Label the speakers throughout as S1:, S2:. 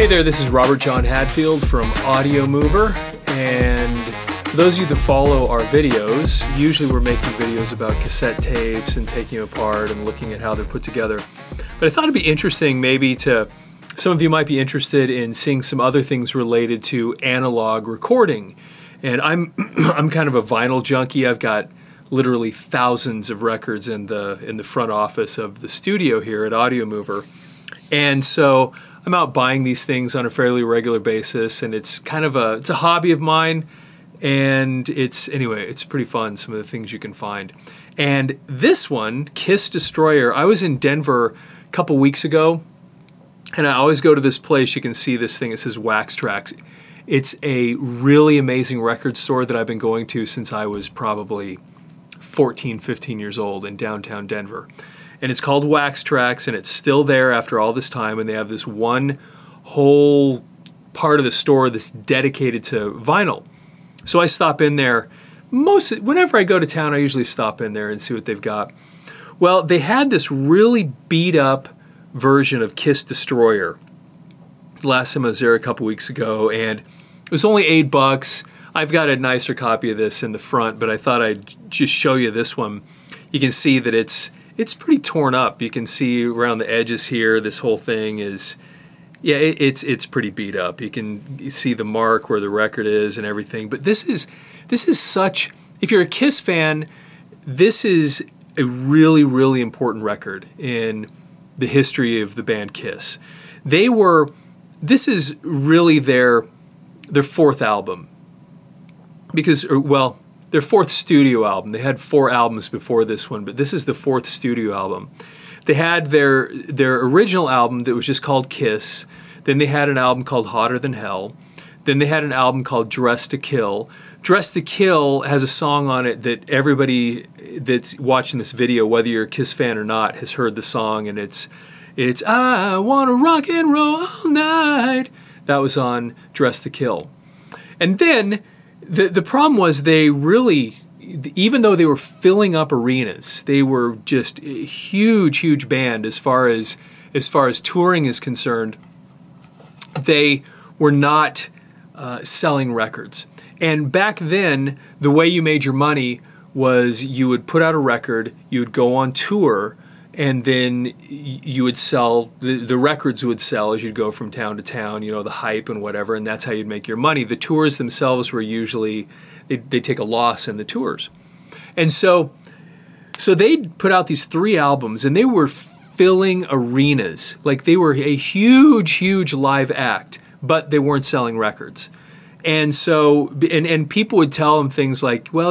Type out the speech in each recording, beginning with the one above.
S1: Hey there, this is Robert John Hadfield from Audiomover, and for those of you that follow our videos, usually we're making videos about cassette tapes and taking them apart and looking at how they're put together. But I thought it'd be interesting maybe some of you might be interested in seeing some other things related to analog recording. And I'm kind of a vinyl junkie. I've got literally thousands of records in the front office of the studio here at Audiomover. And so I'm out buying these things on a fairly regular basis, and it's kind of it's a hobby of mine, and it's pretty fun, some of the things you can find. And this one, Kiss Destroyer, I was in Denver a couple weeks ago, and I always go to this place. You can see this thing, it says Wax Trax. It's a really amazing record store that I've been going to since I was probably 14, 15 years old in downtown Denver. And it's called Wax Trax, and it's still there after all this time, and they have this one whole part of the store that's dedicated to vinyl. So I stop in there. Whenever I go to town, I usually stop in there and see what they've got. Well, they had this really beat up version of Kiss Destroyer. Last time I was there a couple weeks ago, and it was only $8. I've got a nicer copy of this in the front, but I thought I'd just show you this one. You can see that it's pretty torn up. You can see around the edges here, this whole thing is, yeah, it's pretty beat up. You can see the mark where the record is and everything. But this is such, if you're a Kiss fan, this is a really, really important record in the history of the band Kiss. This is really their fourth album. Their fourth studio album. They had 4 albums before this one, but this is the 4th studio album. They had their original album that was just called Kiss. Then they had an album called Hotter Than Hell. Then they had an album called Dressed to Kill. Dressed to Kill has a song on it that everybody that's watching this video, whether you're a Kiss fan or not, has heard the song, and it's I Wanna Rock and Roll All Night. That was on Dressed to Kill. And then the problem was they really, even though they were filling up arenas, they were just a huge, huge band as far as touring is concerned. They were not selling records. And back then, the way you made your money was you would put out a record, you would go on tour, and then you would sell, the records would sell as you'd go from town to town, you know, the hype and whatever, and that's how you'd make your money. The tours themselves were usually, they'd take a loss in the tours. And so they'd put out these 3 albums, and they were filling arenas. Like, they were a huge, huge live act, but they weren't selling records. And so, and people would tell them things like, well,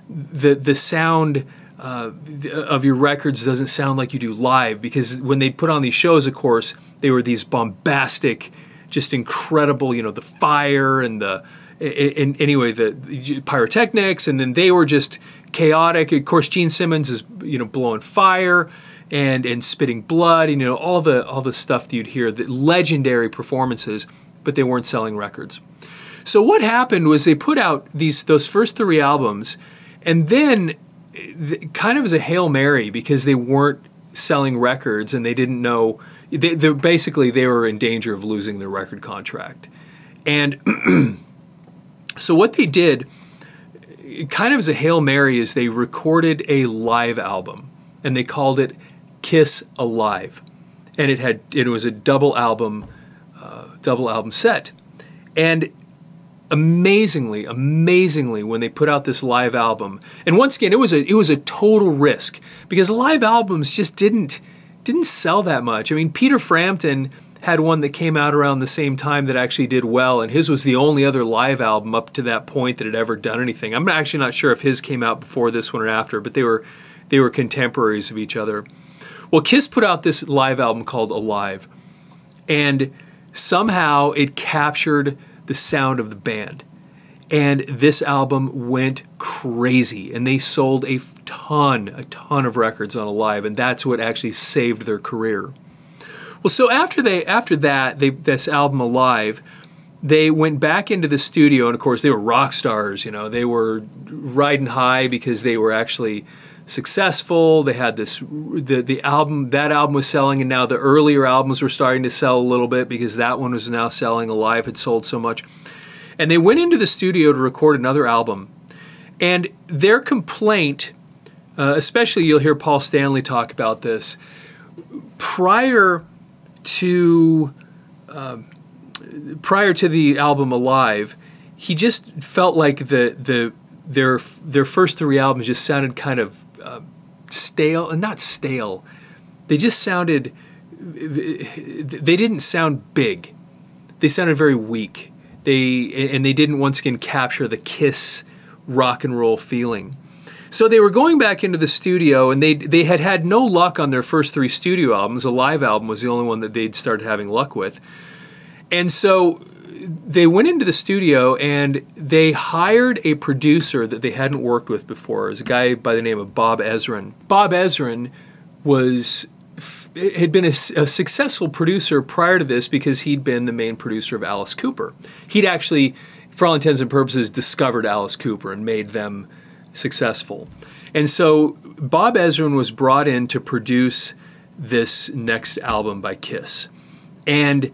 S1: the sound of your records doesn't sound like you do live, because when they put on these shows, of course, they were these bombastic, just incredible, you know, the fire and the pyrotechnics, and then they were just chaotic. Of course, Gene Simmons is, you know, blowing fire and spitting blood, and, you know, all the stuff that you'd hear, the legendary performances, but they weren't selling records. So what happened was they put out those first 3 albums, and then kind of as a Hail Mary, because they weren't selling records and they didn't know, basically they were in danger of losing their record contract. And so what they did, kind of as a Hail Mary, is they recorded a live album, and they called it Kiss Alive. And it was a double album set. And amazingly, when they put out this live album, and once again, it was a total risk, because live albums just didn't sell that much. I mean, Peter Frampton had one that came out around the same time that actually did well, and his was the only other live album up to that point that had ever done anything. I'm actually not sure if his came out before this one or after, but they were contemporaries of each other. Well, Kiss put out this live album called Alive, and somehow it captured the sound of the band. And this album went crazy, and they sold a ton of records on Alive, and that's what actually saved their career. Well, so after this album Alive, they went back into the studio, and of course they were rock stars, you know. They were riding high because they were actually successful. They had this, the album, that album was selling, and now the earlier albums were starting to sell a little bit because that one was now selling. Alive had sold so much. And they went into the studio to record another album. And their complaint, especially you'll hear Paul Stanley talk about this, prior to the album Alive, he just felt like their first three albums just sounded kind of stale, and not stale. They just sounded, they didn't sound big. They sounded very weak. They didn't once again capture the Kiss rock and roll feeling. So they were going back into the studio, and they had had no luck on their first three studio albums. A live album was the only one that they'd started having luck with. And so they went into the studio and they hired a producer that they hadn't worked with before. It was a guy by the name of Bob Ezrin. Bob Ezrin had been a successful producer prior to this because he'd been the main producer of Alice Cooper. He'd actually, for all intents and purposes, discovered Alice Cooper and made them successful. And so Bob Ezrin was brought in to produce this next album by Kiss. And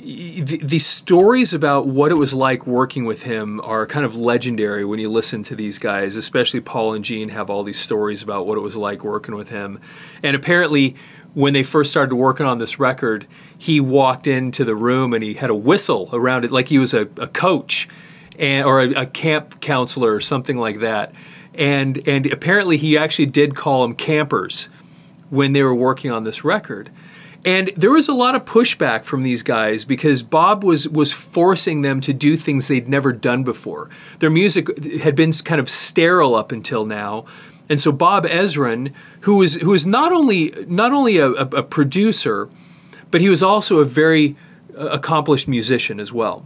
S1: the stories about what it was like working with him are kind of legendary when you listen to these guys, especially Paul and Gene have all these stories about what it was like working with him. And apparently, when they first started working on this record, he walked into the room and he had a whistle around it like he was a coach or a camp counselor or something like that. And apparently he actually did call them campers when they were working on this record. And there was a lot of pushback from these guys because Bob was forcing them to do things they'd never done before. Their music had been kind of sterile up until now. And so Bob Ezrin, who was not only a producer, but he was also a very accomplished musician as well.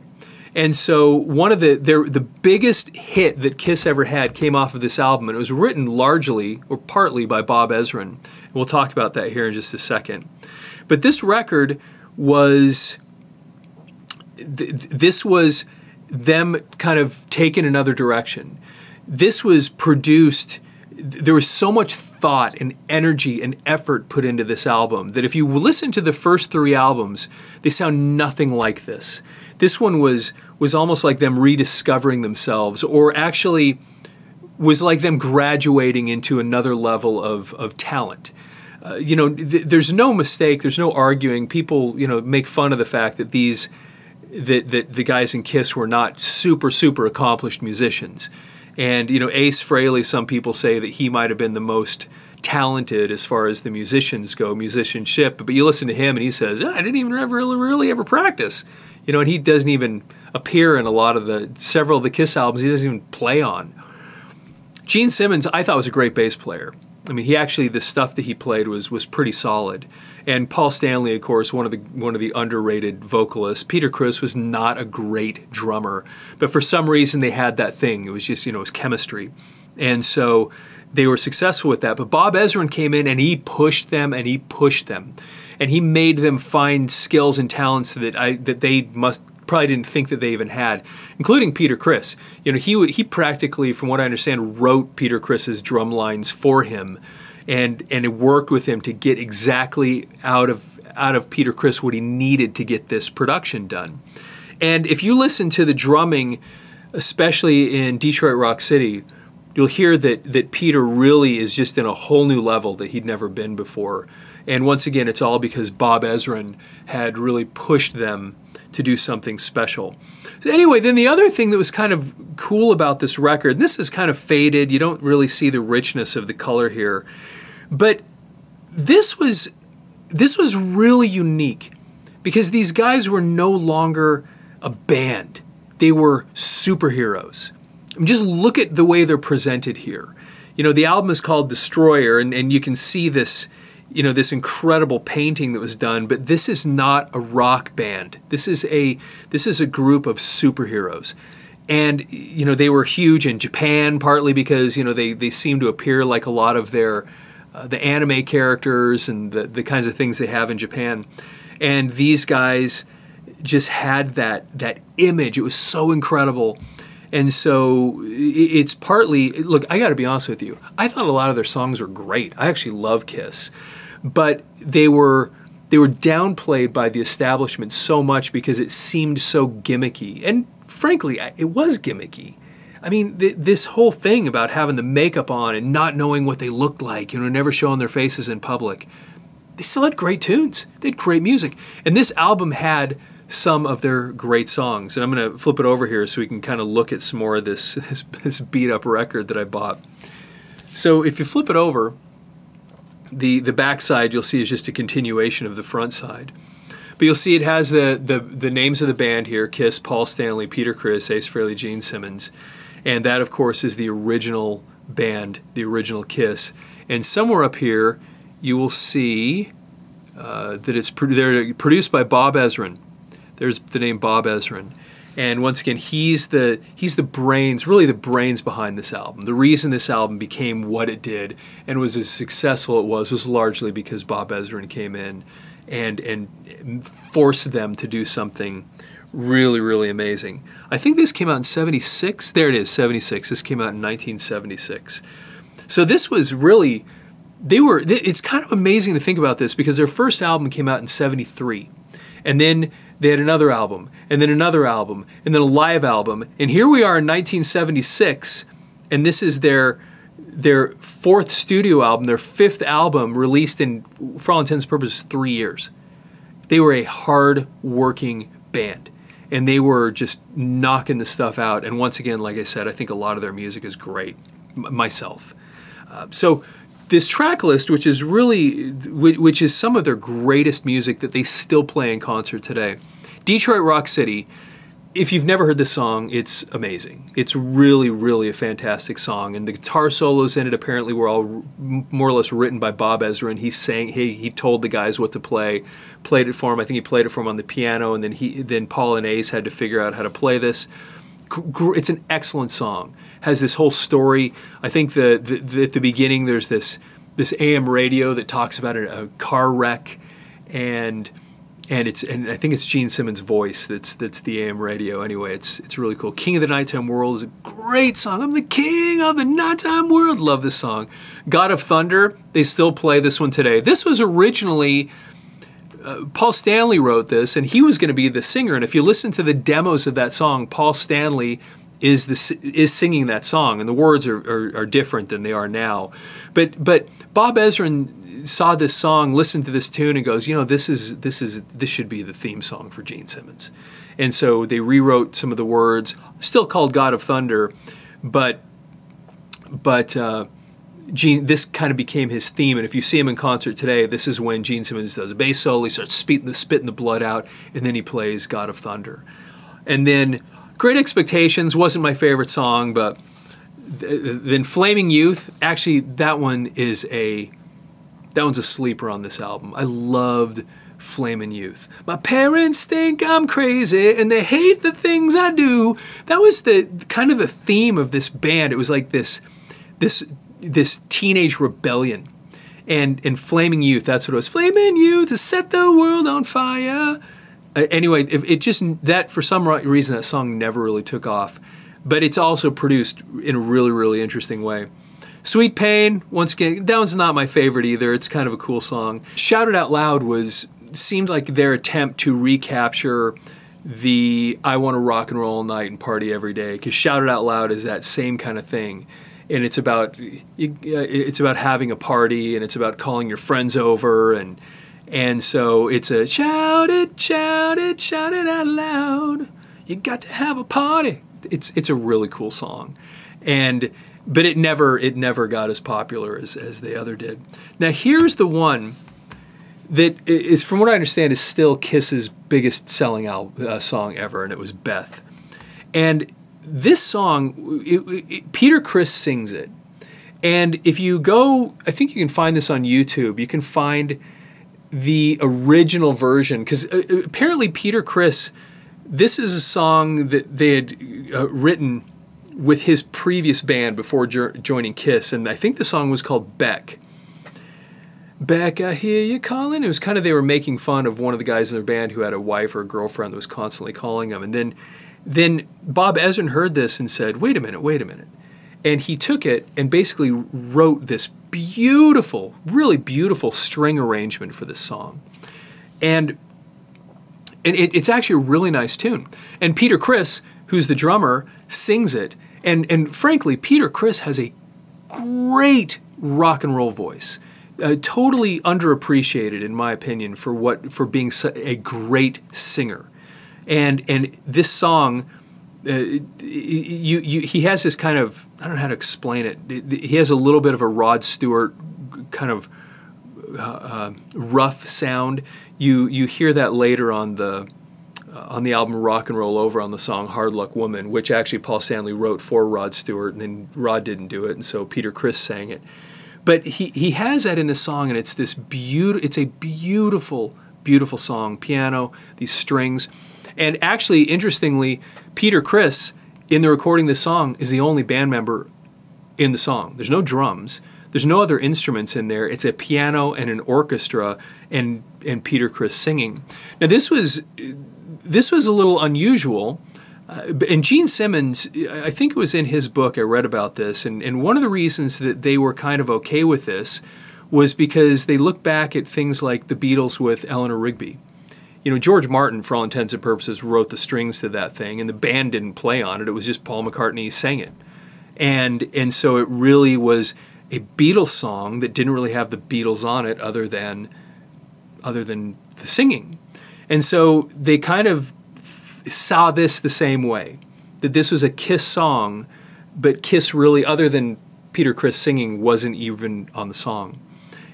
S1: And so one of the biggest hit that Kiss ever had came off of this album, and it was written largely or partly by Bob Ezrin. And we'll talk about that here in just a second. But this record was, this was them kind of taking another direction. This was produced, there was so much thought and energy and effort put into this album that if you listen to the first three albums, they sound nothing like this. This one was almost like them rediscovering themselves, or actually was like them graduating into another level of talent. There's no mistake, there's no arguing. People, make fun of the fact that that the guys in Kiss were not super accomplished musicians. And, Ace Frehley, some people say that he might have been the most talented as far as the musicians go, musicianship. But you listen to him and he says, I didn't even really ever practice. And he doesn't even appear in several of the Kiss albums he doesn't even play on. Gene Simmons, I thought was a great bass player. I mean, the stuff that he played was pretty solid. And Paul Stanley, of course, one of the underrated vocalists. Peter Criss was not a great drummer, but for some reason they had that thing. It was just, it was chemistry. And so they were successful with that. But Bob Ezrin came in and he pushed them and he pushed them. And he made them find skills and talents that they probably didn't think that they even had, including Peter Criss. He practically, from what I understand, wrote Peter Criss's drum lines for him, and it worked with him to get exactly out of Peter Criss what he needed to get this production done. And if you listen to the drumming, especially in Detroit Rock City, you'll hear that Peter really is just in a whole new level that he'd never been before. And once again, it's all because Bob Ezrin had really pushed them to do something special. So anyway, then the other thing that was kind of cool about this record, and this is kind of faded, you don't really see the richness of the color here, but this was really unique because these guys were no longer a band. They were superheroes. Just look at the way they're presented here. The album is called Destroyer, and you can see this, this incredible painting that was done, but this is not a rock band. This is a group of superheroes. And, they were huge in Japan, partly because, they seem to appear like a lot of their, the anime characters and the kinds of things they have in Japan. And these guys just had that image. It was so incredible. And so it's partly, look, I got to be honest with you. I thought a lot of their songs were great. I actually love Kiss. But they were downplayed by the establishment so much because it seemed so gimmicky. And frankly, it was gimmicky. I mean, this whole thing about having the makeup on and not knowing what they looked like, never showing their faces in public. They still had great tunes. They had great music. And this album had some of their great songs. And I'm going to flip it over here so we can kind of look at some more of this beat up record that I bought. So if you flip it over, the back side you'll see is just a continuation of the front side. But you'll see it has the names of the band here: Kiss, Paul Stanley, Peter Criss, Ace Frehley, Gene Simmons. And that, of course, is the original band, the original Kiss. And somewhere up here you will see that they're produced by Bob Ezrin. There's the name Bob Ezrin. And once again, he's the brains, really the brains behind this album. The reason this album became what it did and was as successful it was largely because Bob Ezrin came in and forced them to do something really, really amazing. I think this came out in 76. There it is, 76. This came out in 1976. So this was really, it's kind of amazing to think about this because their first album came out in 73. And then they had another album, and then another album, and then a live album. And here we are in 1976, and this is their fourth studio album, their fifth album, released in, for all intents and purposes, 3 years. They were a hard-working band, and they were just knocking the stuff out. And once again, like I said, I think a lot of their music is great, myself. So this track list, which is some of their greatest music that they still play in concert today. Detroit Rock City, if you've never heard this song, it's amazing. It's really, really a fantastic song. And the guitar solos in it apparently were all more or less written by Bob Ezrin. He told the guys what to play, played it for him. I think he played it for him on the piano, and then Paul and Ace had to figure out how to play this. It's an excellent song. Has this whole story. I think at the beginning there's this AM radio that talks about a car wreck, and I think it's Gene Simmons' voice that's the AM radio. Anyway, it's really cool. King of the Nighttime World is a great song. I'm the king of the nighttime world. Love this song. God of Thunder, they still play this one today. This was originally Paul Stanley wrote this, and he was going to be the singer. And if you listen to the demos of that song, Paul Stanley is singing that song, and the words are different than they are now. But Bob Ezrin saw this song, listened to this tune, and goes, this should be the theme song for Gene Simmons. And so they rewrote some of the words, still called God of Thunder, but this kind of became his theme. And if you see him in concert today, this is when Gene Simmons does a bass solo, he starts spitting the blood out, and then he plays God of Thunder. And then Great Expectations wasn't my favorite song, but then Flaming Youth, actually that one's a sleeper on this album. I loved Flaming Youth. My parents think I'm crazy and they hate the things I do. That was the kind of the theme of this band. It was like this teenage rebellion. And Flaming Youth, that's what it was. Flaming Youth to set the world on fire. Anyway, for some reason, that song never really took off. But it's also produced in a really, really interesting way. Sweet Pain, once again, that one's not my favorite either. It's kind of a cool song. Shout It Out Loud seemed like their attempt to recapture the I want to rock and roll all night and party every day. Because Shout It Out Loud is that same kind of thing. And it's about having a party, and it's about calling your friends over, and so it's a shout it out loud. You got to have a party. It's a really cool song, but it never got as popular as the other did. Now here's the one that is, from what I understand, is still Kiss's biggest selling song ever, and it was Beth. And this song, Peter Criss sings it. And if you go, I think you can find this on YouTube. You can find the original version, because apparently Peter Criss, this is a song that they had written with his previous band before joining Kiss, and I think the song was called Beck. Beck, I hear you calling. It was kind of, they were making fun of one of the guys in their band who had a wife or a girlfriend that was constantly calling them. And then then Bob Ezrin heard this and said, wait a minute, wait a minute. And he took it and basically wrote this beautiful, really beautiful string arrangement for this song. And it's actually a really nice tune. And Peter Criss, who's the drummer, sings it. And frankly, Peter Criss has a great rock and roll voice. Totally underappreciated, in my opinion, for being a great singer. And this song, he has this kind of, I don't know how to explain it. He has a little bit of a Rod Stewart kind of rough sound. You hear that later on the album Rock and Roll Over on the song Hard Luck Woman, which actually Paul Stanley wrote for Rod Stewart, and then Rod didn't do it, and so Peter Criss sang it. But he has that in the song, and it's this it's a beautiful, beautiful song. Piano, these strings. And actually, interestingly, Peter Criss, in the recording of this song, is the only band member in the song. There's no drums. There's no other instruments in there. It's a piano and an orchestra and Peter Criss singing. Now, this was a little unusual. And Gene Simmons, I think it was in his book, I read about this, and one of the reasons that they were kind of okay with this was because they look back at things like the Beatles with Eleanor Rigby. You know, George Martin, for all intents and purposes, wrote the strings to that thing, and the band didn't play on it. It was just Paul McCartney sang it. And so it really was a Beatles song that didn't really have the Beatles on it other than the singing. And so they kind of saw this the same way, that this was a Kiss song, but Kiss really, other than Peter Criss singing, wasn't even on the song.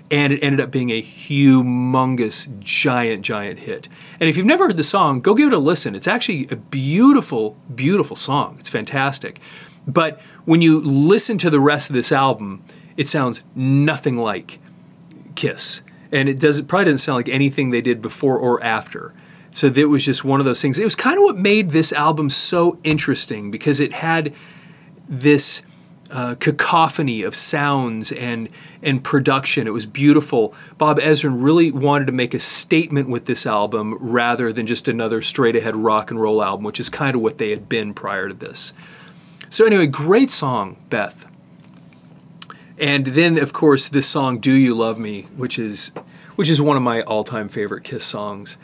S1: And it ended up being a humongous, giant, giant hit. And if you've never heard the song, go give it a listen. It's actually a beautiful, beautiful song. It's fantastic. But when you listen to the rest of this album, it sounds nothing like Kiss. And it probably doesn't sound like anything they did before or after. So it was just one of those things. It was kind of what made this album so interesting, because it had this cacophony of sounds and production. It was beautiful. Bob Ezrin really wanted to make a statement with this album rather than just another straight-ahead rock and roll album, which is kind of what they had been prior to this. So anyway, great song, Beth. And then, of course, this song, Do You Love Me, which is one of my all-time favorite Kiss songs.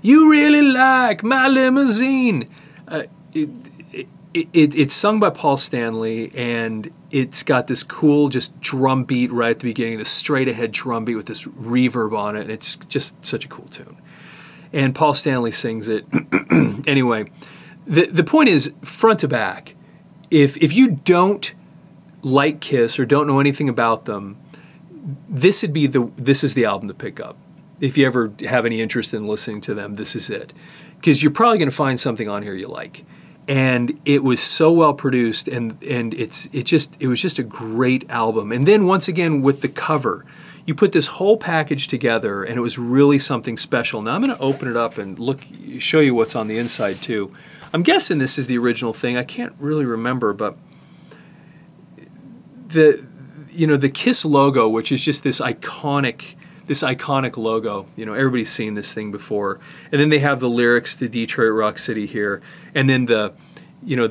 S1: You really like my limousine. It's sung by Paul Stanley, and it's got this cool just drum beat right at the beginning, this straight-ahead drum beat with this reverb on it, and it's just such a cool tune. And Paul Stanley sings it. Anyway, the point is, front to back, if you don't like Kiss or don't know anything about them, this is the album to pick up. If you ever have any interest in listening to them, this is it. Because you're probably going to find something on here you like. And it was so well produced, and it was just a great album. And then once again with the cover, you put this whole package together, and it was really something special. Now I'm going to open it up and show you what's on the inside too. I'm guessing this is the original thing. I can't really remember, but the Kiss logo, which is just this iconic logo. You know, everybody's seen this thing before. And then they have the lyrics to Detroit Rock City here. And then the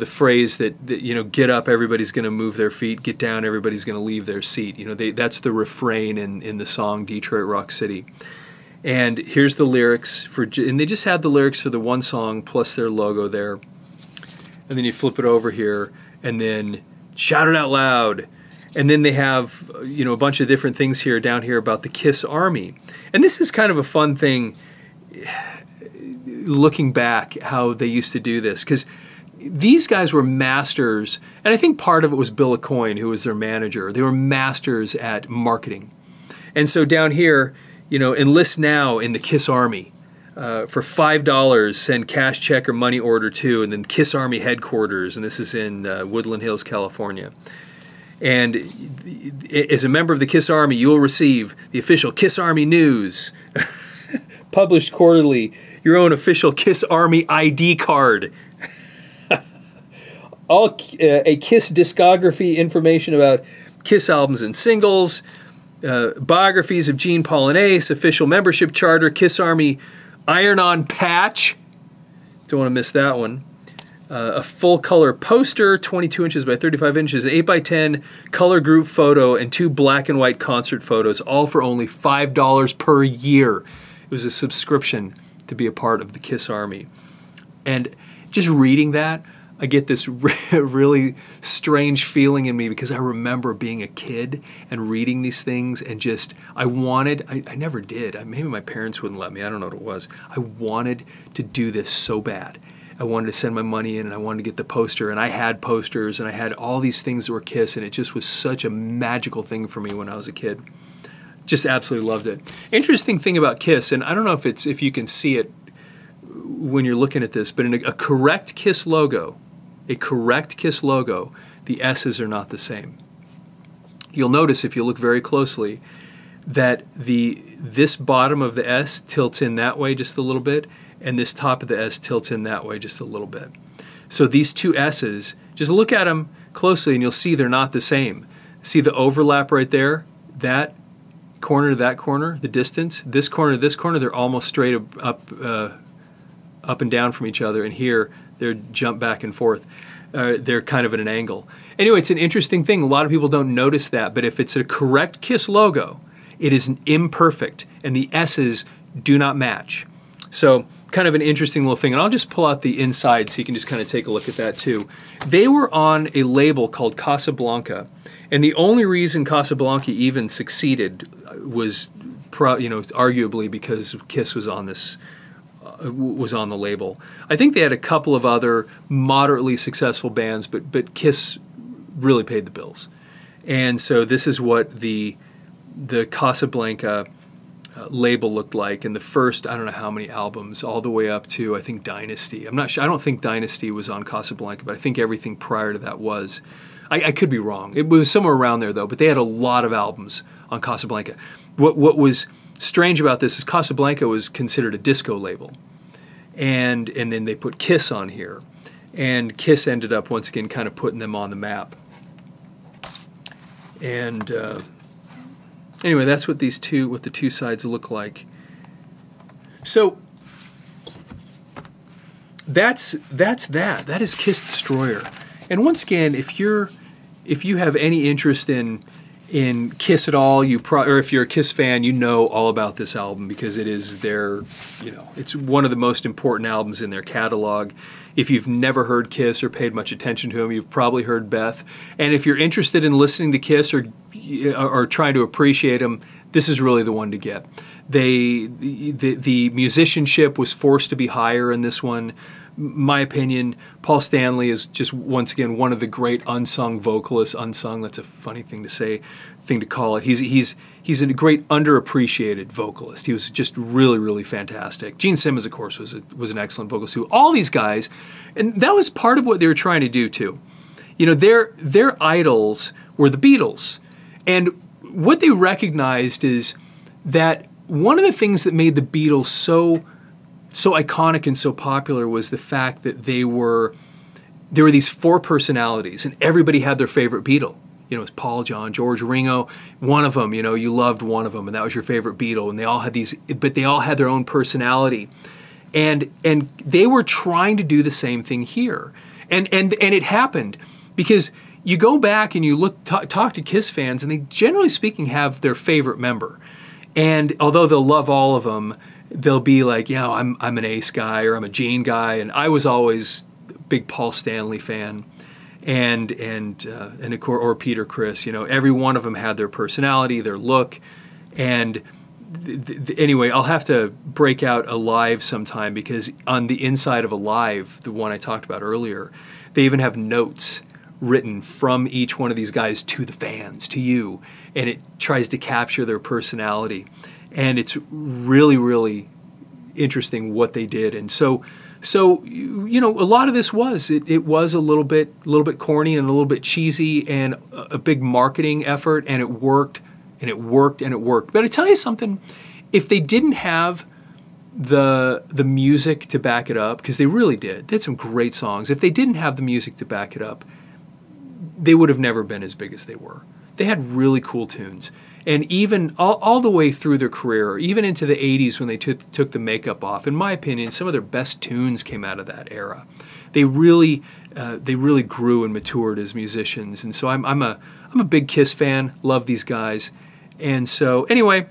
S1: phrase that get up, everybody's going to move their feet. Get down, everybody's going to leave their seat. You know, that's the refrain in the song Detroit Rock City. And here's the lyrics and they just had the lyrics for the one song plus their logo there. And then you flip it over here and then shout it out loud. And then they have, a bunch of different things here down here about the Kiss Army. And this is kind of a fun thing, looking back, how they used to do this. Because these guys were masters, and I think part of it was Bill Aucoin, who was their manager. They were masters at marketing. And so down here, enlist now in the Kiss Army. For $5, send cash, check, or money order to, and then Kiss Army headquarters. And this is in Woodland Hills, California. And as a member of the Kiss Army, you will receive the official Kiss Army news, published quarterly, your own official Kiss Army ID card, a Kiss discography information about Kiss albums and singles, biographies of Gene, Paul, and Ace, official membership charter, Kiss Army iron-on patch, don't want to miss that one, a full color poster, 22 inches by 35 inches, an 8 by 10 color group photo, and 2 black and white concert photos, all for only $5 per year. It was a subscription to be a part of the KISS Army. And just reading that, I get this really strange feeling in me, because I remember being a kid and reading these things, and just, I never did. Maybe my parents wouldn't let me. I don't know what it was. I wanted to do this so bad. I wanted to send my money in, and I wanted to get the poster, and I had posters, and I had all these things that were KISS, and it just was such a magical thing for me when I was a kid. Just absolutely loved it. Interesting thing about KISS, and I don't know if you can see it when you're looking at this, but in a correct KISS logo, the S's are not the same. You'll notice, if you look very closely, that this bottom of the S tilts in that way just a little bit, and this top of the S tilts in that way just a little bit. So these two S's, just look at them closely and you'll see they're not the same. See the overlap right there? That corner to that corner, the distance, this corner to this corner, they're almost straight up and down from each other, and here they're jump back and forth. They're kind of at an angle. Anyway, it's an interesting thing. A lot of people don't notice that, but if it's a correct KISS logo, it is imperfect, and the S's do not match. So kind of an interesting little thing. And I'll just pull out the inside so you can just kind of take a look at that too. They were on a label called Casablanca, and the only reason Casablanca even succeeded was, arguably because KISS was on the label. I think they had a couple of other moderately successful bands, but KISS really paid the bills. And so this is what the Casablanca label looked like, and the first, I don't know how many albums, all the way up to, I think, Dynasty. I'm not sure. I don't think Dynasty was on Casablanca, but I think everything prior to that was. I could be wrong. It was somewhere around there, though, but they had a lot of albums on Casablanca. What was strange about this is Casablanca was considered a disco label, and then they put KISS on here, and KISS ended up, once again, kind of putting them on the map. And anyway, that's what the two sides look like. So that's that. That is KISS Destroyer. And once again, if you have any interest in KISS at all, or if you're a KISS fan, you know all about this album, because it is it's one of the most important albums in their catalog. If you've never heard KISS or paid much attention to them, you've probably heard Beth. And if you're interested in listening to KISS or trying to appreciate them, this is really the one to get. The musicianship was forced to be higher in this one. My opinion, Paul Stanley is just, once again, one of the great unsung vocalists. Unsung, that's a funny thing to call it. He's a great underappreciated vocalist. He was just really, really fantastic. Gene Simmons, of course, was an excellent vocalist too. All these guys, and that was part of what they were trying to do too. Their idols were the Beatles, and what they recognized is that one of the things that made the Beatles so iconic and so popular was the fact that there were these four personalities, and everybody had their favorite Beatle. It was Paul, John, George, Ringo. One of them, you loved one of them, and that was your favorite Beatle. And they all had their own personality, and they were trying to do the same thing here, and it happened, because you go back and you talk to KISS fans, and they, generally speaking, have their favorite member, and although they'll love all of them, they'll be like, I'm an Ace guy, or I'm a Gene guy, and I was always a big Paul Stanley fan, and of course, or Peter Criss. Every one of them had their personality, their look, and anyway, I'll have to break out a live sometime, because on the inside of a live, the one I talked about earlier, they even have notes written from each one of these guys to the fans, to you, and it tries to capture their personality. And it's really, really interesting what they did. And so a lot of this was it was a little bit corny and a little bit cheesy and a big marketing effort, and it worked and it worked and it worked. But I tell you something, if they didn't have the music to back it up, because they really did, they had some great songs. If they didn't have the music to back it up, they would have never been as big as they were. They had really cool tunes. And even all the way through their career, or even into the 80s when they took the makeup off, in my opinion, some of their best tunes came out of that era. They really grew and matured as musicians. And so I'm a big Kiss fan, love these guys. And so anyway,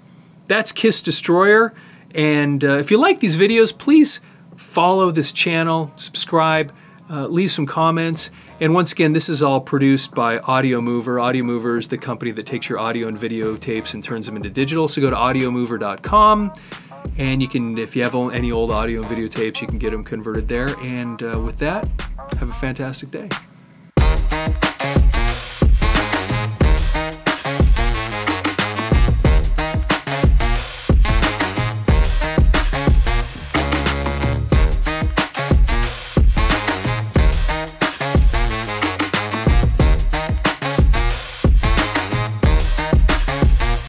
S1: that's Kiss Destroyer. And if you like these videos, please follow this channel, subscribe, leave some comments. And once again, this is all produced by Audiomover. Audiomover is the company that takes your audio and video tapes and turns them into digital. So go to audiomover.com, and you can, if you have any old audio and video tapes, you can get them converted there. And with that, have a fantastic day.